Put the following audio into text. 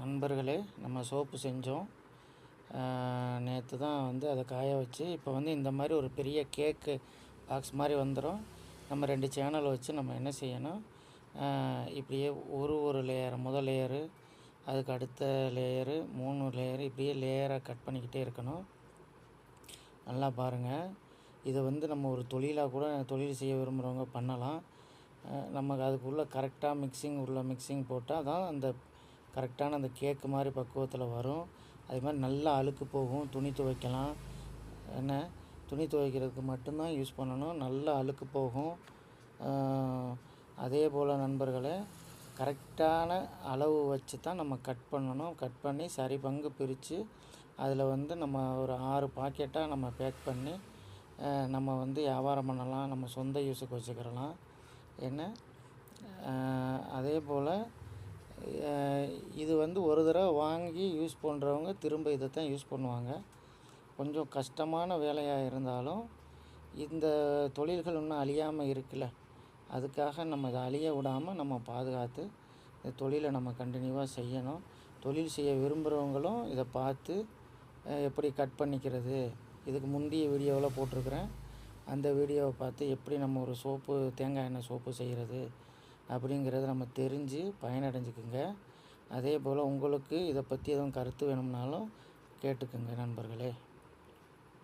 நண்பர்களே, நம்ம சோப்பு செஞ்சோம். நேற்று தான் வந்து அதை காய வச்சு இப்போ வந்து இந்த மாதிரி ஒரு பெரிய கேக்கு பாக்ஸ் மாதிரி வந்துடும். நம்ம 2 சேனல் வச்சு நம்ம என்ன செய்யணும், இப்படியே ஒரு லேயர், முதல் லேயரு, அதுக்கு அடுத்த லேயரு, 3 லேயரு, இப்படியே லேயராக கட் பண்ணிக்கிட்டே இருக்கணும். நல்லா பாருங்கள். இதை வந்து நம்ம ஒரு தொழிலாக கூட தொழில் செய்ய விரும்புகிறவங்க பண்ணலாம். நமக்கு அதுக்குள்ளே கரெக்டாக மிக்சிங் போட்டால் தான் அந்த கரெக்டான அந்த கேக்கு மாதிரி பக்குவத்தில் வரும். அதே மாதிரி நல்லா அழுக்கு போகும். துணி துவைக்கலாம். என்ன, துணி துவைக்கிறதுக்கு மட்டும்தான் யூஸ் பண்ணணும். நல்லா அழுக்கு போகும். அதே போல் நண்பர்களே, கரெக்டான அளவு வச்சு தான் நம்ம கட் பண்ணணும். கட் பண்ணி சரி பங்கு பிரித்து அதில் வந்து நம்ம ஒரு 6 பாக்கெட்டாக நம்ம பேக் பண்ணி நம்ம வந்து வியாபாரம் பண்ணலாம். நம்ம சொந்த யூஸுக்கு வச்சுக்கிறலாம். என்ன, அதே போல் இது வந்து ஒரு தடவை வாங்கி யூஸ் பண்ணுறவங்க திரும்ப இதை தான் யூஸ் பண்ணுவாங்க. கொஞ்சம் கஷ்டமான வேலையாக இருந்தாலும் இந்த தொழில்கள் இன்னும் அழியாமல் இருக்குல்ல, அதுக்காக நம்ம இதை அழிய விடாமல் நம்ம பாதுகாத்து இந்த தொழிலை நம்ம கண்டினியூவாக செய்யணும். தொழில் செய்ய விரும்புகிறவங்களும் இதை பார்த்து எப்படி கட் பண்ணிக்கிறது, இதுக்கு முந்தைய வீடியோவில் போட்டிருக்கிறேன். அந்த வீடியோவை பார்த்து எப்படி நம்ம ஒரு சோப்பு, தேங்காய் எண்ணெய் சோப்பு செய்கிறது அப்படிங்கிறத நம்ம தெரிஞ்சு பயனடைஞ்சுக்குங்க. அதே போல் உங்களுக்கு இதை பற்றி எதுவும் கருத்து வேணும்னாலும் கேட்டுக்குங்க நண்பர்களே.